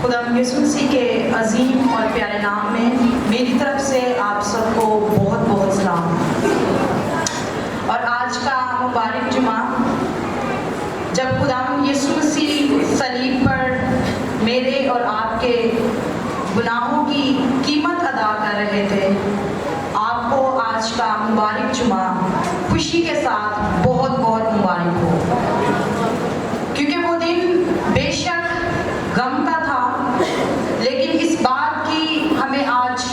خدا یسوع مسیح کے عظیم اور پیارے نام میں میری طرف سے آپ سب کو بہت بہت سلام۔ اور آج کا مبارک جمعہ جب خدا یسوع مسیح صلیب پر میرے اور آپ کے گناہوں کی قیمت ادا کر رہے تھے، آپ کو آج کا مبارک جمعہ خوشی کے ساتھ بہت بہت مبارک ہو، کیونکہ وہ دن بے شک غم کا تھا، لیکن اس بات کی ہمیں آج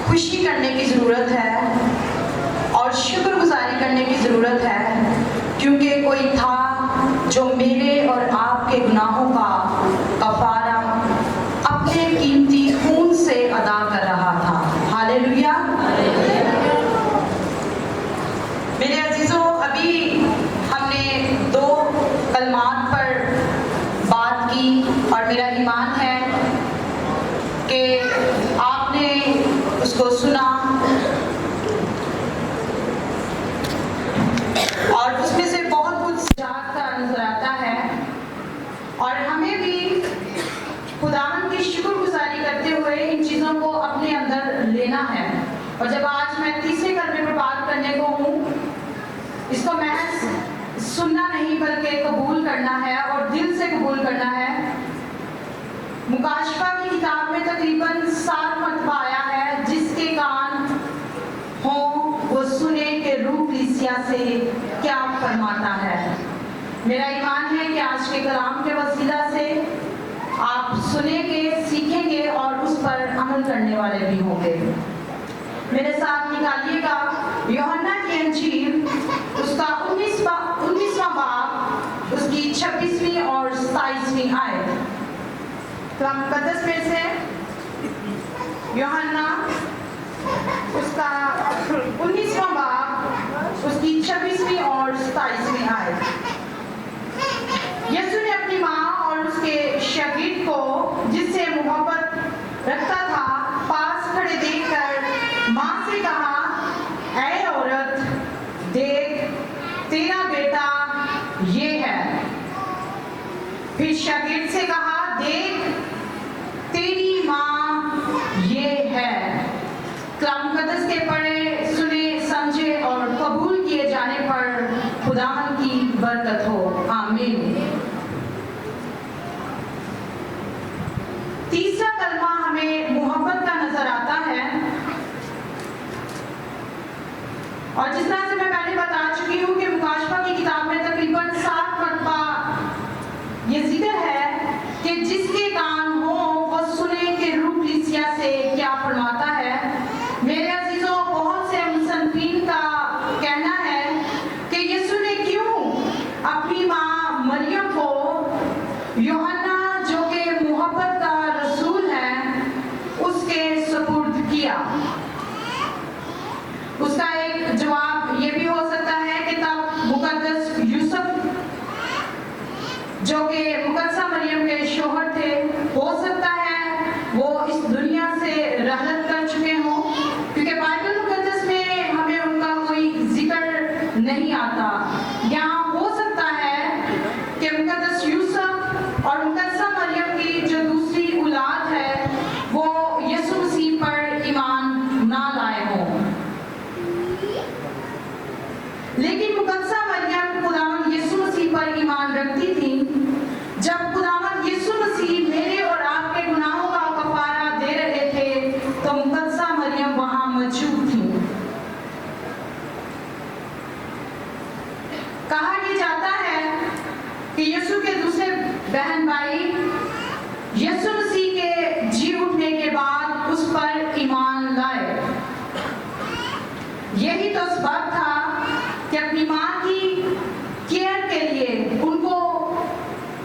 خوشی کرنے کی ضرورت ہے اور شکر گزاری کرنے کی ضرورت ہے، کیونکہ کوئی تھا جو میرے اور آپ کے گناہوں کا کفارہ اپنے قیمتی خون سے ادا کر رہا تھا۔ ہاللیلویا۔ میرے عزیزوں، ابھی ہم نے 2 کلمات پر بات کی اور میرا ایمان ہے کہ آپ نے اس کو سنا اور اس میں سے بہت کچھ جاگتا نظر آتا ہے، اور ہمیں بھی خداوند کی شکر گزاری کرتے ہوئے ان چیزوں کو اپنے اندر لینا ہے۔ اور جب آج میں تیسرے کلمے پر بات کرنے کو ہوں، اس کو محض سننا نہیں بلکہ قبول کرنا ہے اور دل سے قبول کرنا ہے۔ مکاشفہ کی کتاب میں تقریباً 7 مرتبہ آیا ہے، جس کے کان ہوں وہ سنے کہ روح کلیسیا سے کیا فرماتا ہے۔ میرا ایمان ہے کہ آج کے کلام کے وسیلہ سے آپ سنیں گے، سیکھیں گے اور اس پر عمل کرنے والے بھی ہوں گے۔ میرے ساتھ نکالیے گا یوحنا کی انجیل، اس کا 19واں باب، اس کی 26ویں اور 27ویں آیت۔ کلام مقدس میں سے یوحنا اس کا 19واں باب، اس کی 26ویں اور 27ویں آیت۔ یسوع نے اپنی ماں اور اس کے شاگرد کو، جس سے محبت رکھتا تھا، پاس کھڑے دیکھ کر ماں سے کہا، اے عورت، دیکھ تیرا بیٹا یہ ہے۔ پھر شاگرد سے کہا، دیکھ تیری ماں یہ ہے۔ کلام مقدس کے پڑھے، سنے، سمجھے اور قبول کیے جانے پر خداوند کی برکت ہو، آمین۔ تیسرا کلمہ ہمیں محبت کا نظر آتا ہے، اور جس طرح سے میں پہلے بتا چکی ہوں کہ مکاشفہ کی کتاب میں تقریباً 7 مرتبہ یہ ذکر ہے کہ جس کے کان ہوں وہ سنے کہ روح کلیسیا سے کیا فرماتا ہے۔ میرے عزیزوں، بہت سے مصنفین کا کہنا ہے کہ یسوع نے کیوں اپنی ماں مریم کو یوحنا جو کہ محبت کا رسول ہے اس کے سپرد کیا۔ اس کا ایک جواب یہ بھی ہو سکتا ہے کہ تب مقدس یوسف جو کہ مقدسہ مریم کے شوہر تھے، ہو سکتا ہے وہ اس دنیا سے رحلت کر چکے ہوں، کیونکہ بائبل مقدس میں ہمیں ان کا کوئی ذکر نہیں آتا۔ یہاں ہو سکتا ہے کہ مقدس یوسف اور مقدسہ مریم کی جو دوسری اولاد ہے وہ یسوع مسیح پر ایمان نہ لائے ہوں، لیکن مقدسہ مریم خداوند یسوع مسیح پر ایمان رکھتی تھی۔ جب خداوند یسوع مسیح میرے اور آپ کے گناہوں کا کفارہ دے رہے تھے تو مقدسہ مریم وہاں موجود تھی۔ کہا یہ جاتا ہے کہ یسوع کے دوسرے بہن بھائی یسوع مسیح کے جی اٹھنے کے بعد اس پر ایمان لائے۔ یہی تو سبب تھا کہ اپنی ماں کی کیئر کے لیے ان کو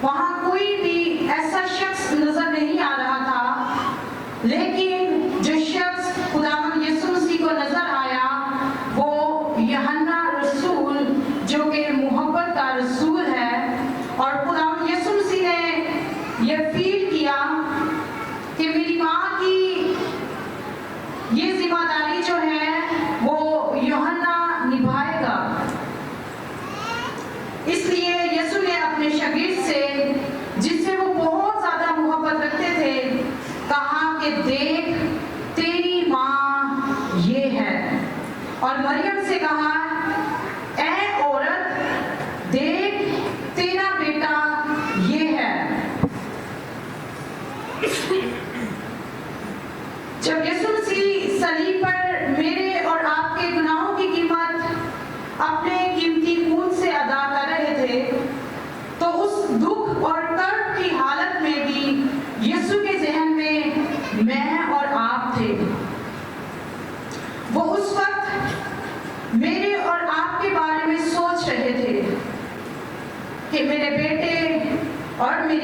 وہاں کوئی بھی ایسا شخص نظر نہیں آ رہا تھا، لیکن جو شخص خداوند یسوع مسیح کو نظر آیا وہ یوحنا رسول جو کہ محبت کا رسول ہے، اور خداوند یسوع مسیح نے یہ فیل کیا کہ میری ماں کی یہ ذمہ داری جو ہے وہ یوحنا نبھائے گا۔ اس لیے یسوع نے اپنے شاگرد سے، جس سے وہ بہت زیادہ محبت رکھتے تھے،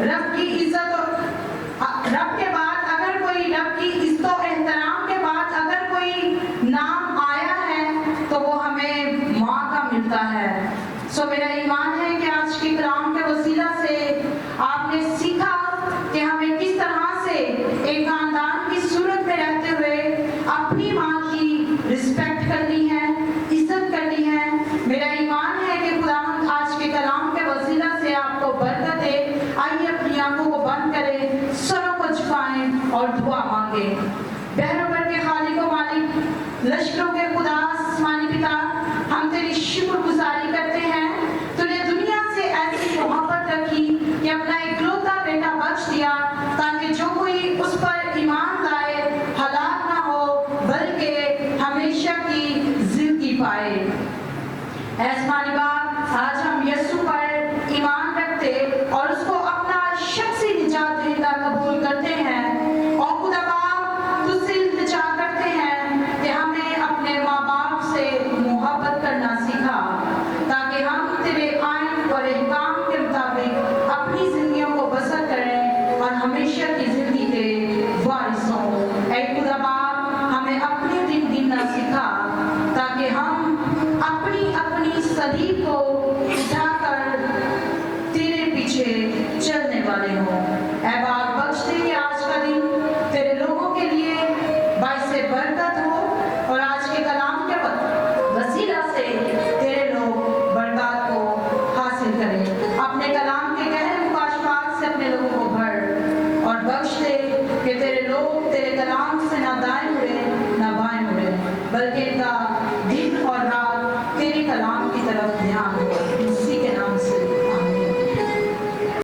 رب کی عزت رب کے بعد اگر کوئی رب کی عزت و احترام کے بعد اگر کوئی نام آیا ہے تو وہ ہمیں ماں کا ملتا ہے. سو میرا ایمان ہے کہ آج کے کلام کے وسیلہ سے آپ نے سیکھا کہ ہمیں کس طرح سے ایک خاندان کی صورت میں رہتے ہوئے اپنی ماں کی رسپیکٹ کرنی ہے, عزت کرنی ہے. میرا ایمان ہے کہ خدا آج کے کلام کے وسیلہ سے آپ کو برکت دے. آئیے اپنی آنکھوں کو بند کریں, سروں کو جھکائیں اور دعا مانگیں. بہروبر کے خالق و مالک, لشکروں کے خدا, آسمانی پتا, ہم تیری شکر گزاری کرتے ہیں. تو نے دنیا سے ایسی محبت رکھی کہ اپنا اکلوتا بیٹا بخش دیا